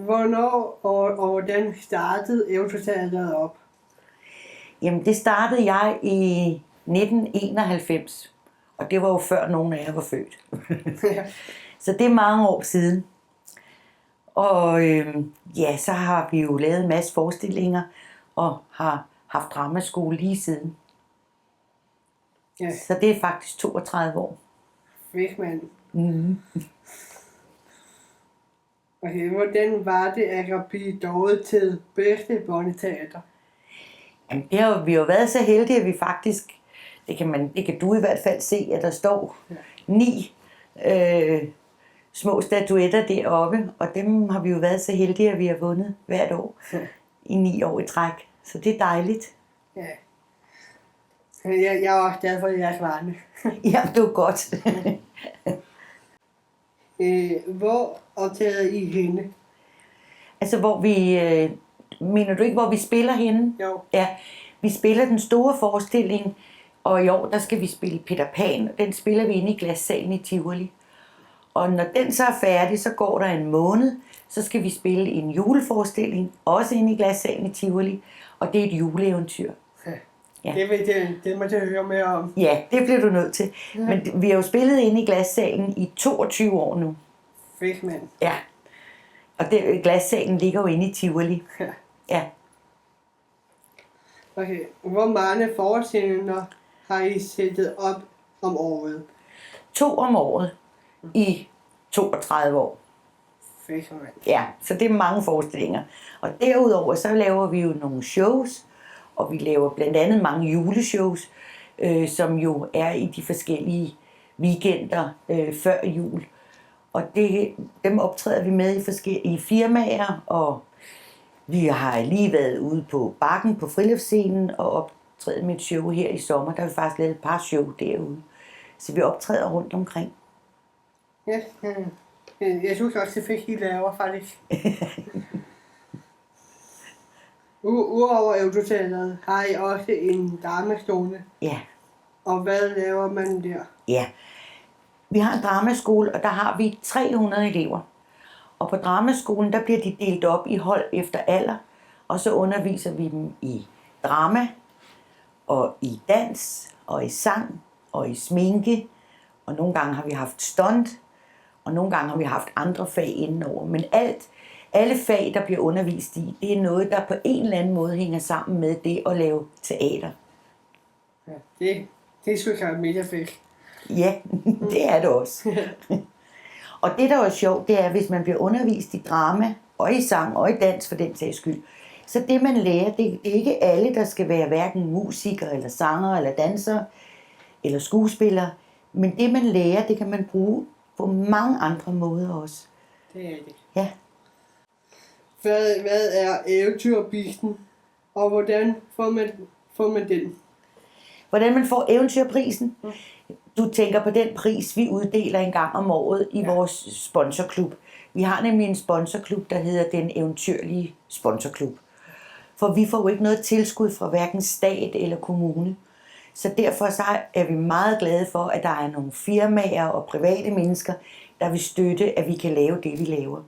Hvornår og hvordan startede Eventyr op? Jamen, det startede jeg i 1991, og det var jo før nogen af jer var født. Så det er mange år siden. Og ja, så har vi jo lavet en masse forestillinger, og har haft dramaskole lige siden. Ja. Så det er faktisk 32 år. Fedt, mand. Mm. Okay, hvordan var det at blive dårlig til bedste børneteater? Jamen, vi har jo været så heldige, at vi faktisk, det kan du i hvert fald se, at der står 9 små statuetter deroppe, og dem har vi jo været så heldige, at vi har vundet hvert år i 9 år i træk. Så det er dejligt. Ja. Jeg er også glad for, at jeg er svarende. Ja, det er godt. Hvor optræder I henne? Altså, hvor vi... mener du ikke, hvor vi spiller henne? Jo. Ja, vi spiller den store forestilling, og i år, der skal vi spille Peter Pan, og den spiller vi inde i Glassalen i Tivoli. Og når den så er færdig, så går der en måned, så skal vi spille en juleforestilling, også inde i Glassalen i Tivoli, og det er et juleeventyr. Ja. Det må jeg høre mere om. Ja, det bliver du nødt til. Ja. Men vi har jo spillet inde i Glassalen i 22 år nu. Fedt, mand. Ja. Og Glassalen ligger jo inde i Tivoli. Ja. Ja. Okay, hvor mange forestillinger har I sættet op om året? 2 om året i 32 år. Fedt, mand. Ja, så det er mange forestillinger. Og derudover så laver vi jo nogle shows, og vi laver blandt andet mange juleshows, som jo er i de forskellige weekender før jul. Og dem optræder vi med i forskellige firmaer, og vi har lige været ude på Bakken på friluftsscenen og optrædet med et show her i sommer. Der har vi faktisk lavet et par show derude. Så vi optræder rundt omkring. Ja, jeg synes også, det fik I laver faktisk. Udover Eventyr har I også en dramastående. Ja. Og hvad laver man der? Ja. Vi har en dramaskole, og der har vi 300 elever. Og på dramaskolen, der bliver de delt op i hold efter alder, og så underviser vi dem i drama, og i dans, og i sang, og i sminke, og nogle gange har vi haft stunt, og nogle gange har vi haft andre fag indenover. Men alle fag, der bliver undervist i, det er noget, der på en eller anden måde hænger sammen med det at lave teater. Ja, det skulle jeg mega fedt. Ja, det er det også. Og det, der er sjovt, det er, hvis man bliver undervist i drama, og i sang, og i dans for den sags skyld. Så det, man lærer, det er ikke alle, der skal være hverken musikere, eller sanger, eller dansere, eller skuespillere. Men det, man lærer, det kan man bruge på mange andre måder også. Det er det. Ja. Hvad er Eventyrbisen, og hvordan får man den? Hvordan man får Eventyrprisen? Du tænker på den pris, vi uddeler en gang om året i vores sponsorklub. Vi har nemlig en sponsorklub, der hedder Den Eventyrlige Sponsorklub. For vi får jo ikke noget tilskud fra hverken stat eller kommune. Så derfor så er vi meget glade for, at der er nogle firmaer og private mennesker, der vil støtte, at vi kan lave det, vi laver.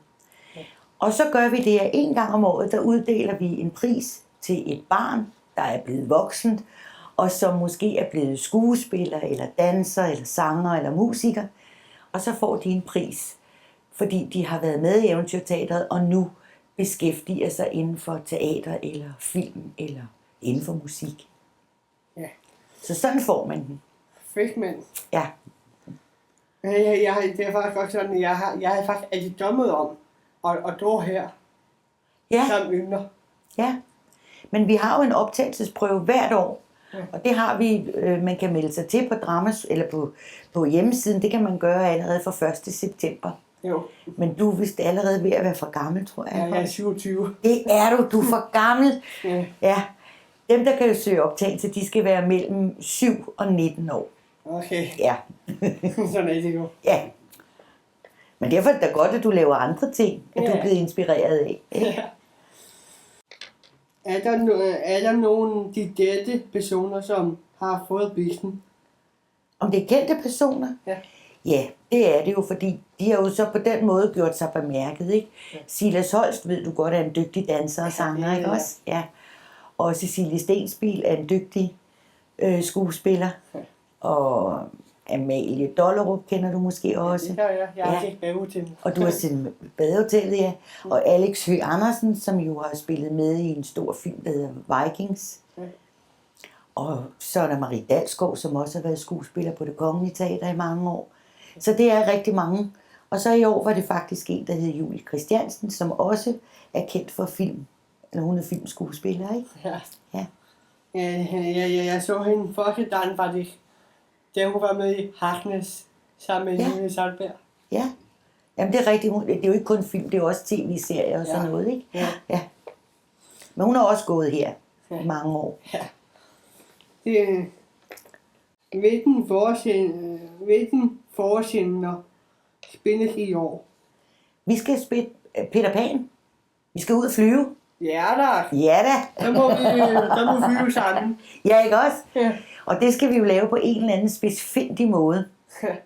Og så gør vi det, at en gang om året, der uddeler vi en pris til et barn, der er blevet voksen, og som måske er blevet skuespiller, eller danser, eller sanger, eller musiker. Og så får de en pris, fordi de har været med i Eventyrteatret, og nu beskæftiger sig inden for teater, eller film, eller inden for musik. Ja. Så sådan får man den. Fedt, mand. Ja. Det er faktisk også sådan, jeg har faktisk altid drømmet om at drå her. Ja. Som yngre. Ja. Men vi har jo en optagelsesprøve hvert år. Ja. Og det har vi, man kan melde sig til på Dramas, eller på hjemmesiden. Det kan man gøre allerede fra 1. september. Jo. Men du er vist allerede ved at være for gammel, tror jeg. Ja, jeg er 27. Det er du er for gammel. Ja. Ja. Dem, der kan søge optagelse, de skal være mellem 7 og 19 år. Okay. Ja. Sådan er det jo. Ja. Men derfor er det da godt, at du laver andre ting, at du er blevet inspireret af. Ja. Er der nogle de personer, som har fået prisen? Om det er kendte personer? Ja. Ja, det er det jo, fordi de har jo så på den måde gjort sig bemærket, ikke? Ja. Silas Holst, ved du godt, er en dygtig danser og sanger, ikke også? Ja. Og Cecilie Stensbil er en dygtig skuespiller. Ja. Og Amalie Dollerup kender du måske også. Det kan jeg. Jeg har Ja. set badehotellet. Og du har set Badehotellet, ja. Og Alex Høgh Andersen, som jo har spillet med i en stor film, der hedder Vikings. Ja. Og så er der Marie Dalsgaard, som også har været skuespiller på Det Kongelige Teater i mange år. Så det er rigtig mange. Og så i år var det faktisk en, der hed Julie Christiansen, som også er kendt for film. Eller hun er filmskuespiller, ikke? Ja. Ja. Jeg så hende første gang faktisk, da hun var med i Harkness sammen med Ja. Julie Salberg. Ja. Jamen det er rigtigt. Det er jo ikke kun film, det er jo også tv-serier og sådan Ja. noget, ikke? Ja. Ja. Men hun har også gået her Ja. i mange år. Ja. Det, hvilken forestillinger spilles i år? Vi skal spille Peter Pan. Vi skal ud og flyve. Ja da, Ja da. der må vi flyve sammen. Ja, ikke også? Ja. Og det skal vi jo lave på en eller anden spidsfindig måde. Ja.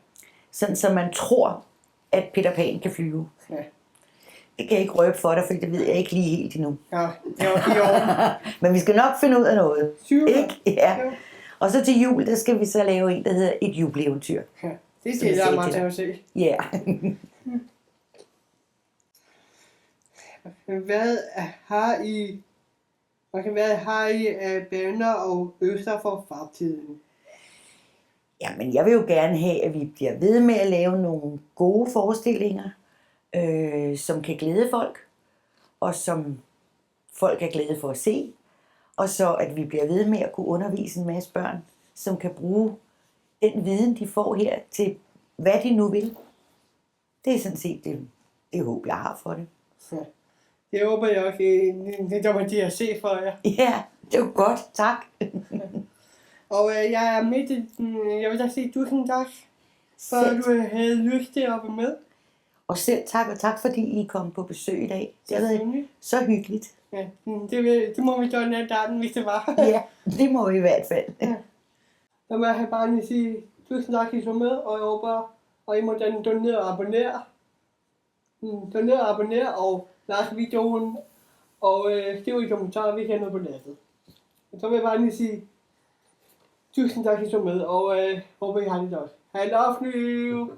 Sådan, så man tror, at Peter Pan kan flyve. Ja. Det kan jeg ikke røbe for dig, for det ved jeg ikke lige helt endnu. Ja, det var i år. Men vi skal nok finde ud af noget. 20. Ikke? Ja. Ja. Og så til jul, der skal vi så lave en, der hedder Et juleeventyr. Ja. Det Som jeg gælder sagde mig til til dig. at se. Ja. Hvad har I af baner og øster for fremtiden? Jamen, jeg vil jo gerne have, at vi bliver ved med at lave nogle gode forestillinger, som kan glæde folk, og som folk er glade for at se. Og så at vi bliver ved med at kunne undervise en masse børn, som kan bruge den viden, de får her, til hvad de nu vil. Det er sådan set det håb, jeg har for det. Ja. Det håber jeg også, det kommer de at se for jer. Ja, det er jo godt. Tak. Og jeg er midt i, jeg vil da sige tusind tak, for at Selv. du havde lyst til at være med. Og selv tak, og tak fordi I kom på besøg i dag. Det har været Selvfølgelig. så hyggeligt. Ja, det må vi gøre nær dagen, hvis det var. Ja, det må vi i hvert fald. Så må jeg bare lige sige tusind tak, at I så med, og jeg håber, og I må gerne donere og abonnere. Donere og abonnere, og like videoen, og skriv i kommentarer, hvis I har noget på nettet. Så vil jeg bare lige sige tusind tak, at I så med, og håber, I har det godt. I love you!